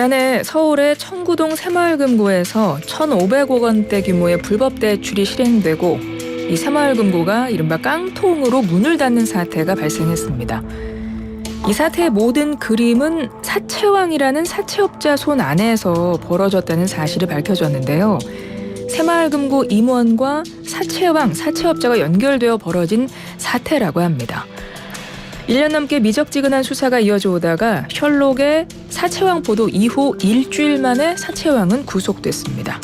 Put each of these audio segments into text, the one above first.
지난해 서울의 청구동 새마을금고에서 1,500억 원대 규모의 불법 대출이 실행되고 이 새마을금고가 이른바 깡통으로 문을 닫는 사태가 발생했습니다. 이 사태의 모든 그림은 사채왕이라는 사채업자 손 안에서 벌어졌다는 사실이 밝혀졌는데요. 새마을금고 임원과 사채왕, 사채업자가 연결되어 벌어진 사태라고 합니다. 1년 넘게 미적지근한 수사가 이어져 오다가 셜록의 사채왕 보도 이후 일주일 만에 사채왕은 구속됐습니다.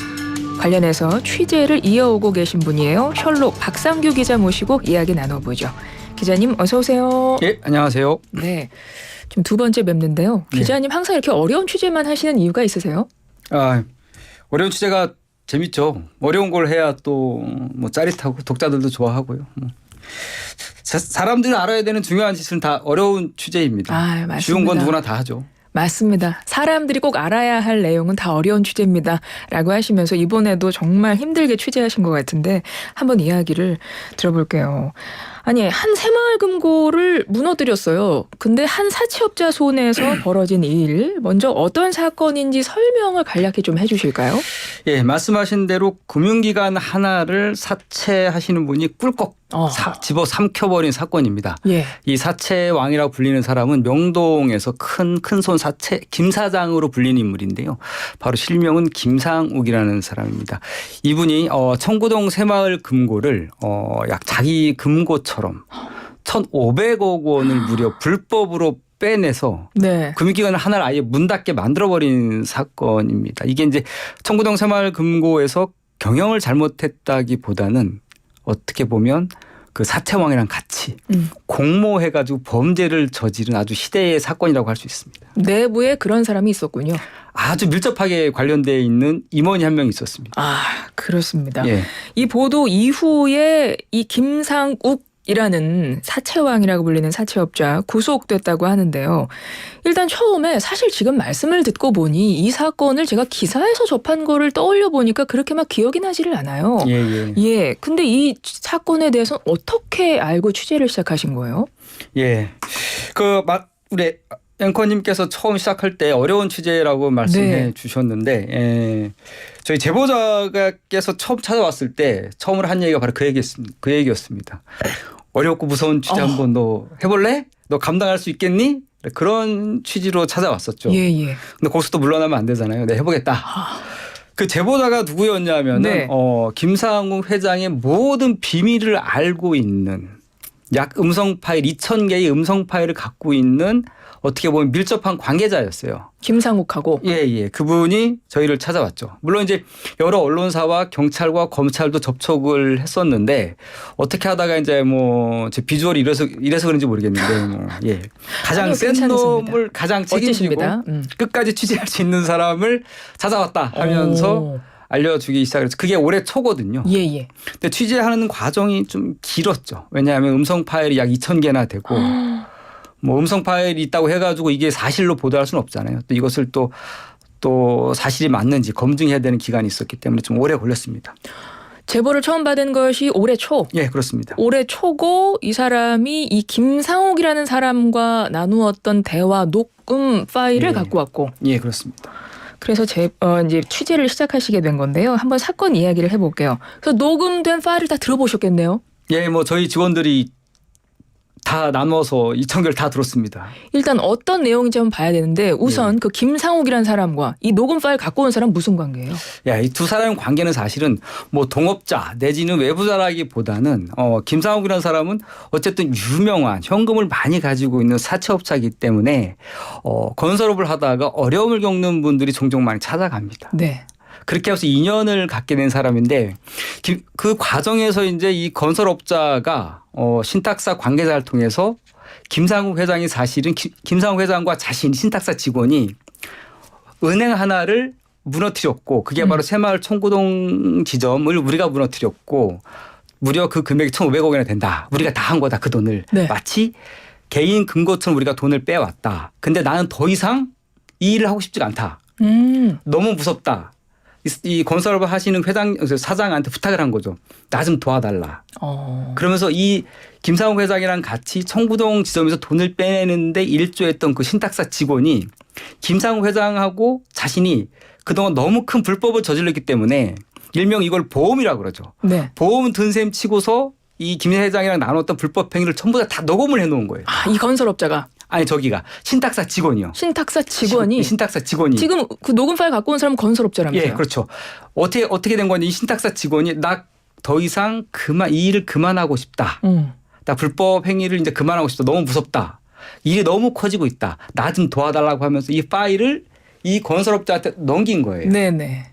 관련해서 취재를 이어오고 계신 분이에요. 셜록 박상규 기자 모시고 이야기 나눠보죠. 기자님 어서 오세요. 예, 안녕하세요. 네, 지금 두 번째 뵙는데요. 기자님 항상 이렇게 어려운 취재만 하시는 이유가 있으세요? 어려운 취재가 재밌죠. 어려운 걸 해야 또 뭐 짜릿하고 독자들도 좋아하고요. 사람들이 알아야 되는 중요한 짓은 다 어려운 취재입니다. 맞습니다. 쉬운 건 누구나 다 하죠. 맞습니다. 사람들이 꼭 알아야 할 내용은 다 어려운 취재입니다. 라고 하시면서 이번에도 정말 힘들게 취재하신 것 같은데 한번 이야기를 들어볼게요. 아니, 한 새마을금고를 무너뜨렸어요. 근데 한 사채업자 손에서 벌어진 일, 먼저 어떤 사건인지 설명을 간략히 좀 해주실까요? 예, 말씀하신 대로 금융기관 하나를 사채하시는 분이 꿀꺽 집어 삼켜버린 사건입니다. 예. 이 사채왕이라고 불리는 사람은 명동에서 큰손 사채 김 사장으로 불리는 인물인데요. 바로 실명은 김상욱이라는 사람입니다. 이분이 청구동 새마을금고를 약 자기 금고처럼 1,500억 원을 무려 불법으로 빼내서 금융기관 하나를 아예 문 닫게 만들어버린 사건입니다. 이게 이제 청구동 새마을금고에서 경영을 잘못했다기보다는 어떻게 보면 그 사채왕이랑 같이 공모해가지고 범죄를 저지른 아주 시대의 사건이라고 할 수 있습니다. 내부에 그런 사람이 있었군요. 아주 밀접하게 관련되어 있는 임원이 한 명 있었습니다. 그렇습니다. 예. 이 보도 이후에 이 김상욱 이라는 사채왕이라고 불리는 사채업자 구속됐다고 하는데요. 일단 처음에 사실 지금 말씀을 듣고 보니 이 사건을 제가 기사에서 접한 거를 떠올려 보니까 그렇게 막 기억이 나지를 않아요. 예. 근데 이 사건에 대해서 어떻게 알고 취재를 시작하신 거예요? 예. 우리 앵커님께서 처음 시작할 때 어려운 취재라고 말씀해 주셨는데 저희 제보자께서 처음 찾아왔을 때 처음으로 한 얘기가 바로 그 얘기였습니다. 어렵고 무서운 취재 한번 너 해볼래? 너 감당할 수 있겠니? 그런 취지로 찾아왔었죠. 근데 거기서 또 물러나면 안 되잖아요. 네, 해보겠다. 그 제보자가 누구였냐면은 김상욱 회장의 모든 비밀을 알고 있는 약 음성 파일 2,000개의 음성 파일을 갖고 있는 어떻게 보면 밀접한 관계자였어요. 김상욱하고. 예. 그분이 저희를 찾아왔죠. 물론 이제 여러 언론사와 경찰과 검찰도 접촉을 했었는데 어떻게 하다가 이제 제 비주얼이 이래서 그런지 모르겠는데 가장 센 놈을 가장 책임지고 끝까지 취재할 수 있는 사람을 찾아왔다 하면서 알려주기 시작했죠. 그게 올해 초거든요. 근데 취재하는 과정이 좀 길었죠. 왜냐하면 음성 파일이 약 2,000개나 되고 음성 파일이 있다고 해가지고 이게 사실로 보도할 수는 없잖아요. 또 이것을 또 사실이 맞는지 검증해야 되는 기간이 있었기 때문에 좀 오래 걸렸습니다. 제보를 처음 받은 것이 올해 초. 예, 그렇습니다. 올해 초고 이 사람이 이 김상욱이라는 사람과 나누었던 대화 녹음 파일을 갖고 왔고. 예, 그렇습니다. 그래서 이제 취재를 시작하시게 된 건데요. 한번 사건 이야기를 해볼게요. 그래서 녹음된 파일을 다 들어보셨겠네요. 예, 저희 직원들이 다 나눠서 2,000개를 다 들었습니다. 일단 어떤 내용인지 한번 봐야 되는데 우선 그 김상욱이라는 사람과 이 녹음 파일 갖고 온 사람 무슨 관계예요? 이 두 사람의 관계는 사실은 동업자 내지는 외부자라기보다는 김상욱이라는 사람은 어쨌든 유명한 현금을 많이 가지고 있는 사채업자이기 때문에 건설업을 하다가 어려움을 겪는 분들이 종종 많이 찾아갑니다. 그렇게 해서 인연을 갖게 된 사람인데 그 과정에서 이제 이 건설업자가 신탁사 관계자를 통해서 김상욱 회장이 사실은 김상욱 회장과 자신 신탁사 직원이 은행 하나를 무너뜨렸고 그게 바로 새마을 청구동 지점을 우리가 무너뜨렸고 무려 그 금액이 1,500억이나 된다. 우리가 다 한 거다 그 돈을. 마치 개인 금고처럼 우리가 돈을 빼왔다. 근데 나는 더 이상 이 일을 하고 싶지가 않다. 너무 무섭다. 이 건설업을 하시는 회장 사장한테 부탁을 한 거죠. 나 좀 도와달라. 그러면서 이 김상욱 회장이랑 같이 청구동 지점에서 돈을 빼내는데 일조했던 그 신탁사 직원이 김상욱 회장하고 자신이 그동안 너무 큰 불법을 저질렀기 때문에 일명 이걸 보험이라고 그러죠. 네. 보험 든 셈 치고서 이 김 회장이랑 나눴던 불법 행위를 전부 다 녹음을 해놓은 거예요. 이 건설업자가 아니 저기가 신탁사 직원이요. 신탁사 직원이 신탁사 직원이 지금 그 녹음 파일 갖고 온 사람은 건설업자라면서요? 예, 그렇죠. 어떻게 된 건지 이 신탁사 직원이 나 더 이상 이 일을 그만하고 싶다. 나 불법 행위를 이제 그만하고 싶다. 너무 무섭다. 일이 너무 커지고 있다. 나 좀 도와달라고 하면서 이 파일을 이 건설업자한테 넘긴 거예요. 네네.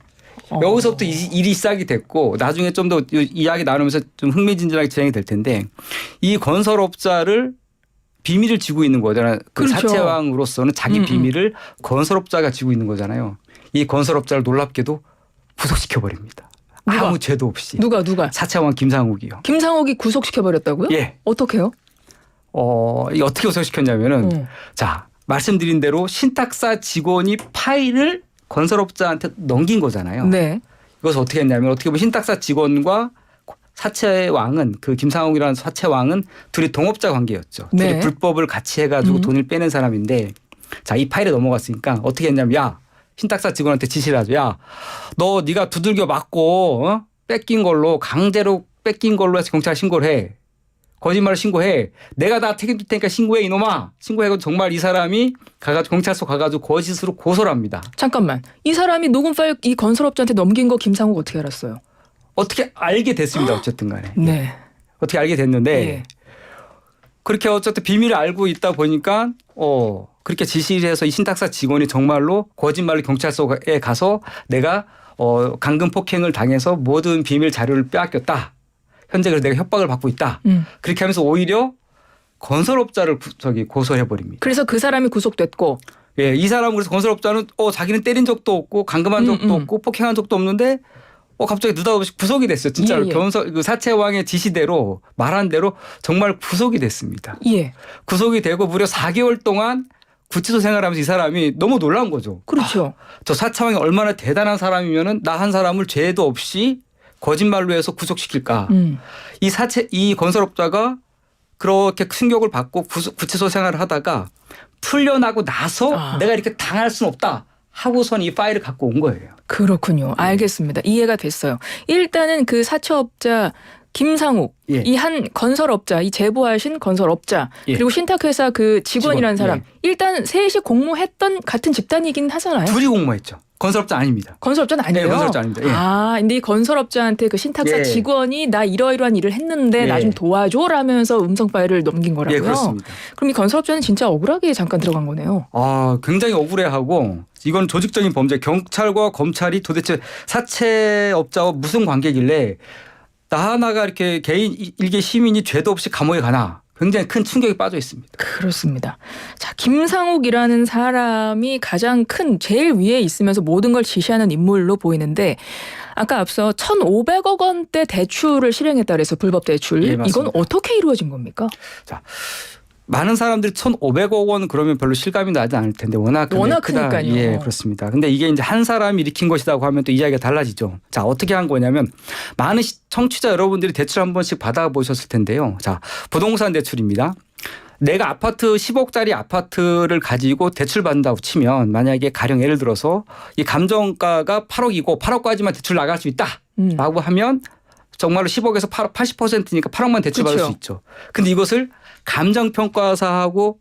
여기서부터 일이 시작이 됐고 나중에 좀 더 이야기 나누면서 좀 흥미진진하게 진행이 될 텐데 이 건설업자를 비밀을 쥐고 있는 거잖아요. 그 그렇죠. 사채왕으로서는 자기 비밀을 건설업자가 쥐고 있는 거잖아요. 이 건설업자를 놀랍게도 구속시켜 버립니다. 아무 죄도 없이. 누가? 사채왕 김상욱이요. 김상욱이 구속시켜 버렸다고요? 예. 어떻게요? 이게 어떻게 구속시켰냐면은 자 말씀드린 대로 신탁사 직원이 파일을 건설업자한테 넘긴 거잖아요. 네. 이것을 어떻게 했냐면 어떻게 보면 신탁사 직원과 사채왕은 그 김상욱이라는 사채왕은 둘이 동업자 관계였죠. 네. 둘이 불법을 같이 해가지고 돈을 빼낸 사람인데 자 이 파일에 넘어갔으니까 어떻게 했냐면 야 신탁사 직원한테 지시를 하죠. 야 너 네가 두들겨 맞고 뺏긴 걸로 강제로 뺏긴 걸로 해서 경찰에 신고를 해. 거짓말을 신고해. 내가 다 책임질 테니까 신고해 이놈아. 신고해가지고 정말 이 사람이 가가지고 경찰서 가가지고 거짓으로 고소를 합니다. 잠깐만. 이 사람이 녹음 파일 이 건설업자한테 넘긴 거 김상욱 어떻게 알았어요? 어떻게 알게 됐습니다. 어쨌든 간에. 네. 어떻게 알게 됐는데 예. 그렇게 어쨌든 비밀을 알고 있다 보니까 그렇게 지시를 해서 이 신탁사 직원이 정말로 거짓말로 경찰서에 가서 내가 강금 폭행을 당해서 모든 비밀 자료를 빼앗겼다. 현재 그래서 내가 협박을 받고 있다. 그렇게 하면서 오히려 건설업자를 고소해 버립니다. 그래서 그 사람이 구속됐고. 예, 이 사람은 그래서 건설업자는 자기는 때린 적도 없고 강금한 적도 없고 폭행한 적도 없는데 갑자기 느닷없이 구속이 됐어요. 진짜로 예. 그 사채왕의 지시대로 말한 대로 정말 구속이 됐습니다. 예. 구속이 되고 무려 4개월 동안 구치소 생활하면서 이 사람이 너무 놀라운 거죠. 그렇죠. 저 사채왕이 얼마나 대단한 사람이면은 나 한 사람을 죄도 없이 거짓말로 해서 구속시킬까. 이 건설업자가 그렇게 충격을 받고 구치소 생활을 하다가 풀려나고 나서 내가 이렇게 당할 수는 없다 하고선 이 파일을 갖고 온 거예요. 그렇군요. 알겠습니다. 이해가 됐어요. 일단은 그 사채업자 김상욱, 예. 이 한 건설업자, 이 제보하신 건설업자, 예. 그리고 신탁회사 그 직원이라는 직원, 사람. 일단 셋이 공모했던 같은 집단이긴 하잖아요. 둘이 공모했죠. 건설업자 아닙니다. 건설업자는 아니에요. 네, 건설업자 아닙니다. 예. 근데 이 건설업자한테 그 신탁사 예. 직원이 나 이러이러한 일을 했는데 예. 나 좀 도와줘라면서 음성 파일을 넘긴 거라고요. 예, 그렇습니다. 그럼 이 건설업자는 진짜 억울하게 잠깐 들어간 거네요. 굉장히 억울해하고 이건 조직적인 범죄. 경찰과 검찰이 도대체 사채업자와 무슨 관계길래 나 하나가 이렇게 일개 시민이 죄도 없이 감옥에 가나. 굉장히 큰 충격에 빠져 있습니다. 그렇습니다. 자, 김상욱이라는 사람이 가장 큰 제일 위에 있으면서 모든 걸 지시하는 인물로 보이는데 아까 앞서 1,500억 원대 대출을 실행했다 그래서 불법 대출. 예, 맞습니다. 이건 어떻게 이루어진 겁니까? 자, 많은 사람들이 1,500억 원 그러면 별로 실감이 나지 않을 텐데 워낙 크다. 크니까요. 예, 그렇습니다. 근데 이게 이제 한 사람이 일으킨 것이라고 하면 또 이야기가 달라지죠. 자, 어떻게 한 거냐면 많은 청취자 여러분들이 대출 한 번씩 받아보셨을 텐데요. 자, 부동산 대출입니다. 내가 아파트 10억짜리 아파트를 가지고 대출 받는다고 치면 만약에 가령 예를 들어서 이 감정가가 8억이고 8억까지만 대출 나갈 수 있다라고 하면 정말로 10억에서 8억 80%니까 8억만 대출 받을 수 있죠. 근데 이것을 감정평가사하고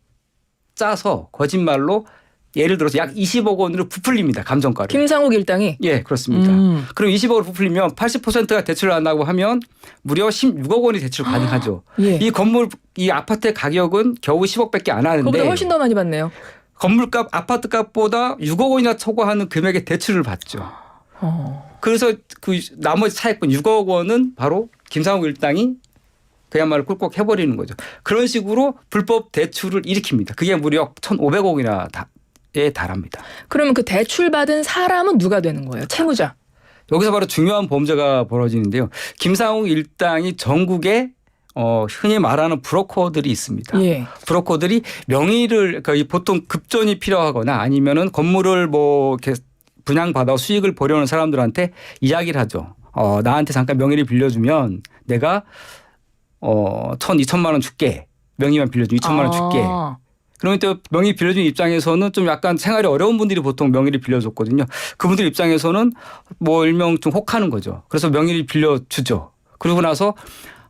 짜서 거짓말로 예를 들어서 약 20억 원으로 부풀립니다. 감정가를. 김상욱 일당이. 예, 그렇습니다. 그럼 20억으로 부풀리면 80%가 대출을 한다고 하면 무려 16억 원이 대출 가능하죠. 예. 이 아파트의 가격은 겨우 10억밖에 안 하는데 그보다 훨씬 더 많이 받네요. 건물값, 아파트값보다 6억 원이나 초과하는 금액의 대출을 받죠. 그래서 그 나머지 차액분 6억 원은 바로 김상욱 일당이 그야말로 꿀꺽 해버리는 거죠. 그런 식으로 불법 대출을 일으킵니다. 그게 무려 1,500억이나에 달합니다. 그러면 그 대출 받은 사람은 누가 되는 거예요? 채무자. 여기서 바로 중요한 범죄가 벌어지는데요. 김상욱 일당이 전국에 흔히 말하는 브로커들이 있습니다. 예. 브로커들이 명의를 그러니까 보통 급전이 필요하거나 아니면은 건물을 뭐 이렇게 분양받아 수익을 보려는 사람들한테 이야기를 하죠. 나한테 잠깐 명의를 빌려주면 내가 2천만 원 줄게. 명의만 빌려주면 2천만 원 줄게. 그러면 또 명의 빌려준 입장에서는 좀 약간 생활이 어려운 분들이 보통 명의를 빌려줬거든요. 그분들 입장에서는 뭐 일명 좀 혹하는 거죠. 그래서 명의를 빌려주죠. 그러고 나서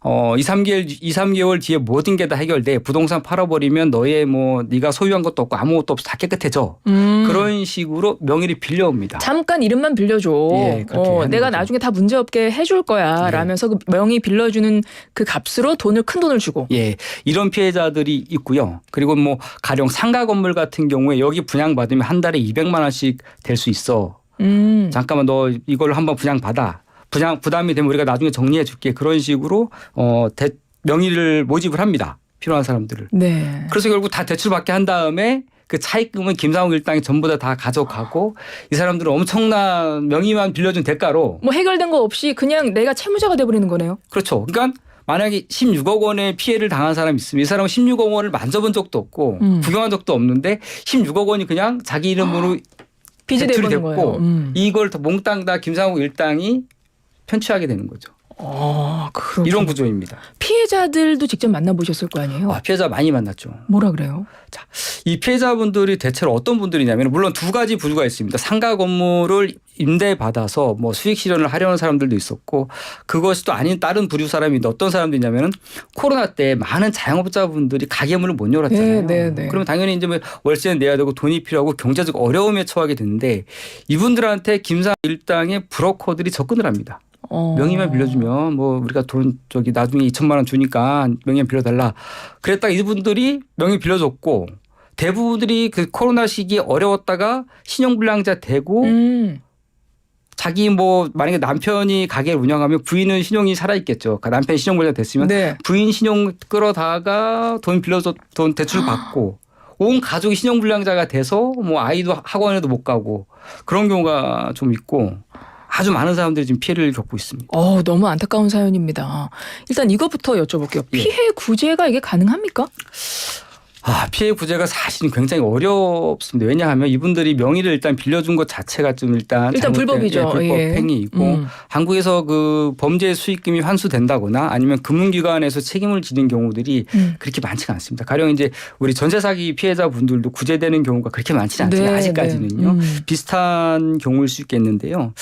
2, 3개월 뒤에 모든 게 다 해결돼. 부동산 팔아버리면 너의 뭐 네가 소유한 것도 없고 아무것도 없어 다 깨끗해져. 그런 식으로 명의를 빌려옵니다. 잠깐 이름만 빌려줘. 예, 그렇게 하는 내가 거죠. 나중에 다 문제없게 해줄 거야. 네. 라면서 그 명의 빌려주는 그 값으로 큰 돈을 주고. 예, 이런 피해자들이 있고요. 그리고 뭐 가령 상가 건물 같은 경우에 여기 분양받으면 한 달에 200만 원씩 될 수 있어. 잠깐만 너 이걸 한번 분양받아. 부담이 되면 우리가 나중에 정리해 줄게. 그런 식으로 명의를 모집을 합니다. 필요한 사람들을. 네. 그래서 결국 다 대출받게 한 다음에 그 차입금은 김상욱 일당이 전부 다 가져가고 이 사람들은 엄청난 명의만 빌려준 대가로 뭐 해결된 거 없이 그냥 내가 채무자가 돼버리는 거네요. 그렇죠. 그러니까 만약에 16억 원의 피해를 당한 사람이 있으면 이 사람은 16억 원을 만져본 적도 없고 구경한 적도 없는데 16억 원이 그냥 자기 이름으로 빚이 대출이 돼버린 됐고 거예요. 이걸 다 몽땅 다 김상욱 일당이 편취하게 되는 거죠. 그렇군요. 이런 구조입니다. 피해자들도 직접 만나보셨을 거 아니에요? 피해자 많이 만났죠. 뭐라 그래요? 자, 이 피해자분들이 대체로 어떤 분들이냐면 물론 두 가지 부류가 있습니다. 상가 건물을 임대받아서 뭐 수익 실현을 하려는 사람들도 있었고 그것이 또 아닌 다른 부류 사람인데 어떤 사람들이냐면은 코로나 때 많은 자영업자분들이 가게문을 못 열었잖아요. 네. 그러면 당연히 이제 뭐 월세는 내야 되고 돈이 필요하고 경제적 어려움에 처하게 되는데 이분들한테 김상 일당의 브로커들이 접근을 합니다. 명의만 빌려주면 뭐 우리가 돈 나중에 2천만 원 주니까 명의만 빌려달라. 그랬다가 이분들이 명의 빌려줬고 대부분들이 그 코로나 시기에 어려웠다가 신용불량자 되고 자기 뭐 만약에 남편이 가게를 운영하면 부인은 신용이 살아있겠죠. 그러니까 남편이 신용불량 됐으면 네. 부인 신용 끌어다가 돈 대출 받고 온 가족이 신용불량자가 돼서 뭐 아이도 학원에도 못 가고 그런 경우가 좀 있고 아주 많은 사람들이 지금 피해를 겪고 있습니다. 너무 안타까운 사연입니다. 일단 이것부터 여쭤볼게요. 피해 구제가 이게 가능합니까? 피해 구제가 사실은 굉장히 어렵습니다. 왜냐하면 이분들이 명의를 일단 빌려준 것 자체가 좀 일단 불법이죠. 불법 행위이고 한국에서 그 범죄 수익금이 환수된다거나 아니면 금융기관에서 책임을 지는 경우들이 그렇게 많지가 않습니다. 가령 이제 우리 전세 사기 피해자분들도 구제되는 경우가 그렇게 많지는 않지만 아직까지는요. 비슷한 경우일 수 있겠는데요.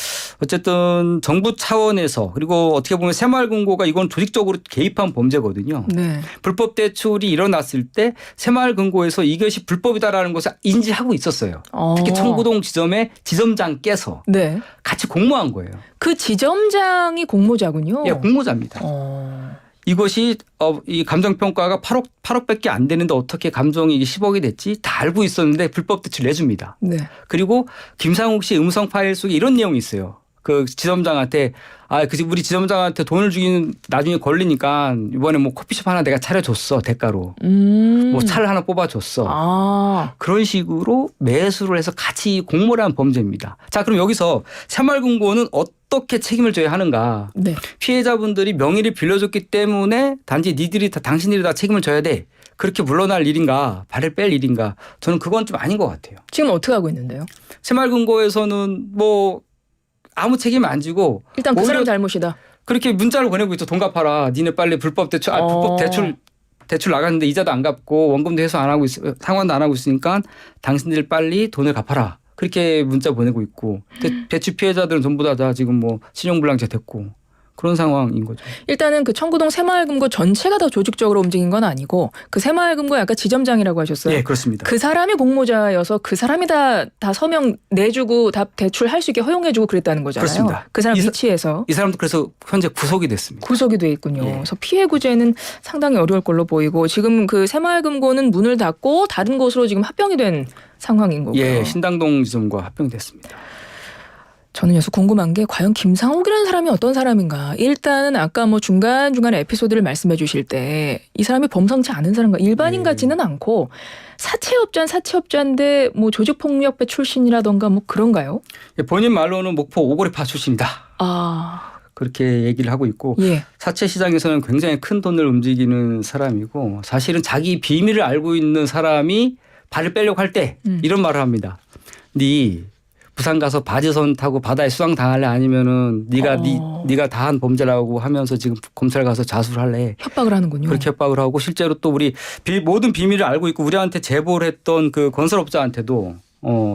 어쨌든 정부 차원에서 그리고 어떻게 보면 새마을금고가 이건 조직적으로 개입한 범죄거든요. 네. 불법 대출이 일어났을 때 새마을금고에서 이것이 불법이다라는 것을 인지하고 있었어요. 특히 청구동 지점의 지점장께서 네. 같이 공모한 거예요. 그 지점장이 공모자군요. 예, 공모자입니다. 이것이 이 감정평가가 8억밖에 안 되는데 어떻게 감정이익이 10억이 됐지? 다 알고 있었는데 불법 대출 내줍니다. 네. 그리고 김상욱 씨 음성 파일 속에 이런 내용이 있어요. 그 지점장한테 우리 지점장한테 돈을 주기는 나중에 걸리니까 이번에 뭐 커피숍 하나 내가 차려줬어 대가로 뭐 차를 하나 뽑아줬어. 그런 식으로 매수를 해서 같이 공모를 한 범죄입니다. 자, 그럼 여기서 새마을금고는 어떻게 책임을 져야 하는가? 네. 피해자분들이 명의를 빌려줬기 때문에 단지 당신들이 다 책임을 져야 돼. 그렇게 물러날 일인가? 발을 뺄 일인가? 저는 그건 좀 아닌 것 같아요. 지금 어떻게 하고 있는데요? 새마을금고에서는 뭐 아무 책임 안 지고 일단 그 사람 잘못이다. 그렇게 문자를 보내고 있죠. 돈 갚아라. 니네 빨리 불법 대출 나갔는데 이자도 안 갚고 원금도 회수 안 하고 상환도 안 하고 있으니까 당신들 빨리 돈을 갚아라. 그렇게 문자 보내고 있고 대출 피해자들은 전부 다 지금 뭐 신용불량자 됐고 그런 상황인 거죠. 일단은 그 청구동 새마을금고 전체가 다 조직적으로 움직인 건 아니고 그 새마을금고 아까 지점장이라고 하셨어요. 네, 그렇습니다. 그 사람이 공모자여서 그 사람이 다 서명 내주고 다 대출할 수 있게 허용해주고 그랬다는 거잖아요. 그렇습니다. 그 사람 위치에서. 이 사람도 그래서 현재 구속이 됐습니다. 구속이 돼 있군요. 예. 그래서 피해 구제는 상당히 어려울 걸로 보이고 지금 그 새마을금고는 문을 닫고 다른 곳으로 지금 합병이 된 상황인 거고요. 예, 신당동 지점과 합병됐습니다. 저는 여기서 궁금한 게 과연 김상욱이라는 사람이 어떤 사람인가. 일단은 아까 뭐 중간중간에 에피소드를 말씀해 주실 때 이 사람이 범상치 않은 사람인가. 일반인 같지는 않고 사채업자인데 뭐 조직폭력배 출신이라던가 뭐 그런가요? 예, 본인 말로는 목포 오거리파 출신이다. 그렇게 얘기를 하고 있고 예. 사채 시장에서는 굉장히 큰 돈을 움직이는 사람이고 사실은 자기 비밀을 알고 있는 사람이 발을 빼려고 할 때 이런 말을 합니다. 네 부산 가서 바지선 타고 바다에 수상 당할래 아니면은 네가 다한 범죄라고 하면서 지금 검찰 가서 자수를 할래. 협박을 하는군요. 그렇게 협박을 하고 실제로 또 우리 모든 비밀을 알고 있고 우리한테 제보를 했던 그 건설업자한테도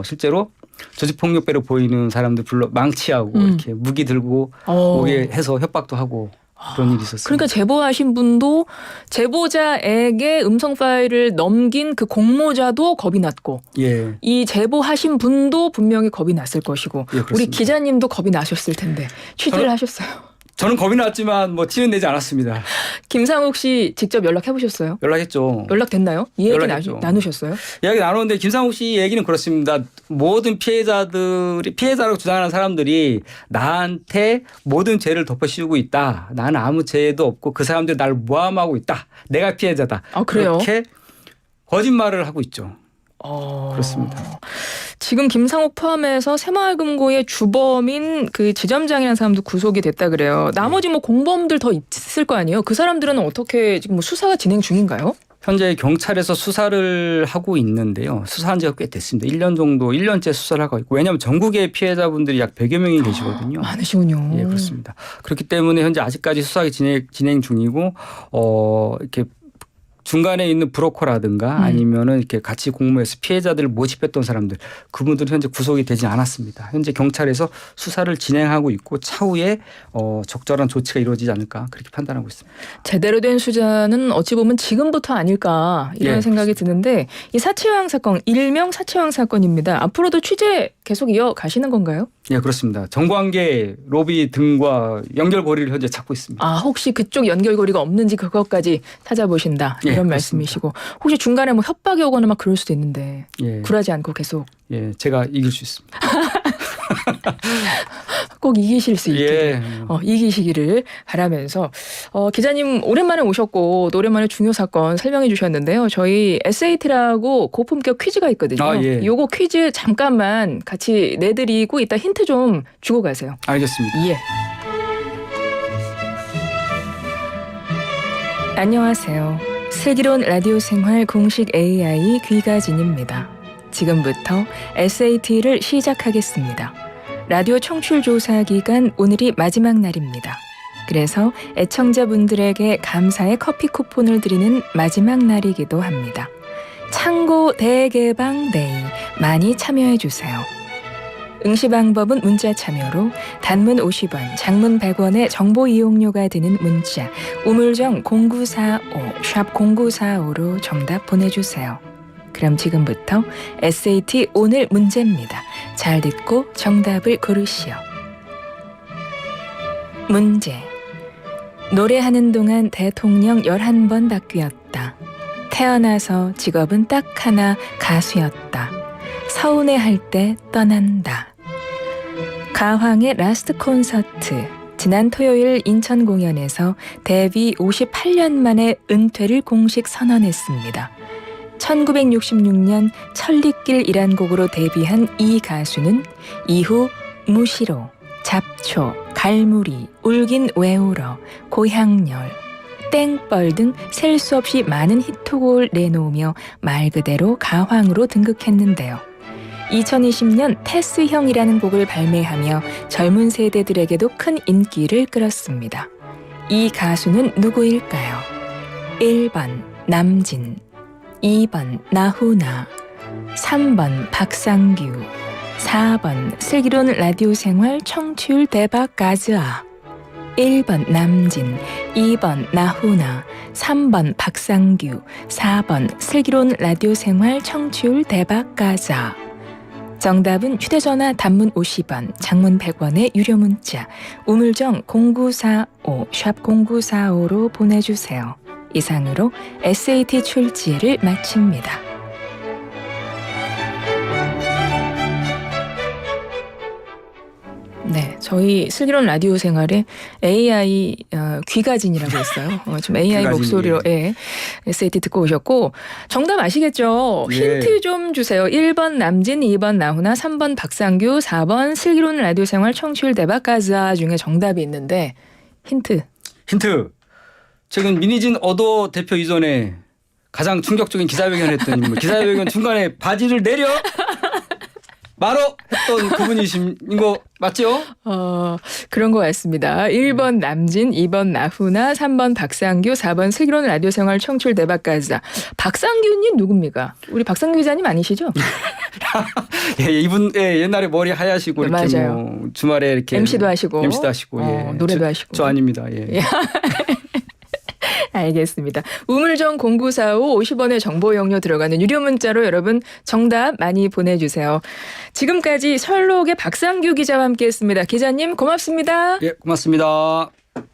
실제로 조직폭력배로 보이는 사람들 불러 망치하고 이렇게 무기 들고 오게 해서 협박도 하고 그런 일이 있었어요. 그러니까 제보하신 분도 제보자에게 음성 파일을 넘긴 그 공모자도 겁이 났고 예. 이 제보하신 분도 분명히 겁이 났을 것이고 예, 그렇습니다. 우리 기자님도 겁이 나셨을 텐데 취재를 하셨어요. 저는 겁이 났지만 뭐 티는 내지 않았습니다. 김상욱 씨 직접 연락해 보셨어요? 연락했죠. 연락됐나요? 이 얘기 연락했죠. 나누셨어요? 이야기 나누는데 김상욱 씨 얘기는 그렇습니다. 모든 피해자라고 주장하는 사람들이 나한테 모든 죄를 덮어씌우고 있다. 나는 아무 죄도 없고 그 사람들이 나를 모함하고 있다. 내가 피해자다. 아, 그래요? 그렇게 거짓말을 하고 있죠. 그렇습니다. 지금 김상욱 포함해서 새마을금고의 주범인 그 지점장이라는 사람도 구속이 됐다 그래요. 나머지 뭐 공범들 더 있을 거 아니에요? 그 사람들은 어떻게 지금 뭐 수사가 진행 중인가요? 현재 경찰에서 수사를 하고 있는데요. 수사한 지가 꽤 됐습니다. 1년 정도, 1년째 수사를 하고 있고. 왜냐하면 전국에 피해자분들이 약 100여 명이 계시거든요. 많으시군요. 예, 그렇습니다. 그렇기 때문에 현재 아직까지 수사가 진행 중이고 이렇게 중간에 있는 브로커라든가 아니면은 이렇게 같이 공모해서 피해자들을 모집했던 사람들 그분들은 현재 구속이 되지 않았습니다. 현재 경찰에서 수사를 진행하고 있고 차후에 적절한 조치가 이루어지지 않을까 그렇게 판단하고 있습니다. 제대로 된 수사는 어찌 보면 지금부터 아닐까 이런 예, 생각이 드는데 이 사치왕 사건 일명 사치왕 사건입니다. 앞으로도 취재 계속 이어가시는 건가요? 예, 그렇습니다. 정관계 로비 등과 연결고리를 현재 찾고 있습니다. 아, 혹시 그쪽 연결고리가 없는지 그것까지 찾아보신다 이런 예, 말씀이시고 혹시 중간에 뭐 협박이 오거나 막 그럴 수도 있는데 예, 굴하지 않고 계속 예, 제가 이길 수 있습니다. 꼭 이기실 수 있게 예. 이기시기를 바라면서 기자님 오랜만에 오셨고 또 오랜만에 중요 사건 설명해 주셨는데요. 저희 SAT라고 고품격 퀴즈가 있거든요. 아, 예. 요거 퀴즈 잠깐만 같이 내드리고 이따 힌트 좀 주고 가세요. 알겠습니다. 예. 안녕하세요. 슬기로운 라디오 생활 공식 AI 귀가진입니다. 지금부터 SAT를 시작하겠습니다. 라디오 청취율 조사 기간 오늘이 마지막 날입니다. 그래서 애청자분들에게 감사의 커피 쿠폰을 드리는 마지막 날이기도 합니다. 창고 대개방 데이 많이 참여해 주세요. 응시 방법은 문자 참여로 단문 50원, 장문 100원의 정보 이용료가 드는 문자 우물정 0945, 샵 0945로 정답 보내주세요. 그럼 지금부터 SAT 오늘 문제입니다. 잘 듣고 정답을 고르시오. 문제. 노래하는 동안 대통령 11번 바뀌었다. 태어나서 직업은 딱 하나 가수였다. 서운해할 때 떠난다. 가황의 라스트 콘서트. 지난 토요일 인천 공연에서 데뷔 58년 만에 은퇴를 공식 선언했습니다. 1966년 천리길이란 곡으로 데뷔한 이 가수는 이후 무시로, 잡초, 갈무리, 울긴 왜 울어, 고향열, 땡벌 등 셀 수 없이 많은 히트곡을 내놓으며 말 그대로 가황으로 등극했는데요. 2020년 테스형이라는 곡을 발매하며 젊은 세대들에게도 큰 인기를 끌었습니다. 이 가수는 누구일까요? 1번 남진, 2번 나훈아, 3번 박상규, 4번 슬기로운 라디오 생활 청취율 대박 가즈아. 1번 남진, 2번 나훈아, 3번 박상규, 4번 슬기로운 라디오 생활 청취율 대박 가자. 정답은 휴대전화 단문 50원, 장문 100원의 유료 문자 우물정 0945, 샵 0945로 보내주세요. 이상으로 SAT 출제를 마칩니다. 네, 저희 슬기로운 라디오 생활에 AI 귀가진이라고 했어요. 지금 AI 귀가진, 목소리로 SAT 듣고 오셨고 정답 아시겠죠? 예. 힌트 좀 주세요. 1번 남진, 2번 나훈아, 3번 박상규, 4번 슬기로운 라디오 생활 청취율 대박 가자 중에 정답이 있는데 힌트. 최근 민희진 어도 대표 이전에 가장 충격적인 기자회견을 했던 인물. 기자회견 중간에 바지를 내려 말어 했던 그분이신 거 맞죠? 그런 것 같습니다. 1번 남진, 2번 나훈아, 3번 박상규, 4번 슬기로운 라디오 생활 청취율 대박가자. 박상규님 누굽니까? 우리 박상규 기자님 아니시죠? 예, 이분 옛날에 머리 하얗시고 이렇게 맞아요. 뭐 주말에 이렇게 MC도 하시고. 예. 노래도 하시고. 저 아닙니다. 예. 알겠습니다. 우물정 0945 50원의 정보 용료 들어가는 유료 문자로 여러분 정답 많이 보내주세요. 지금까지 설록의 박상규 기자와 함께했습니다. 기자님 고맙습니다. 예, 고맙습니다.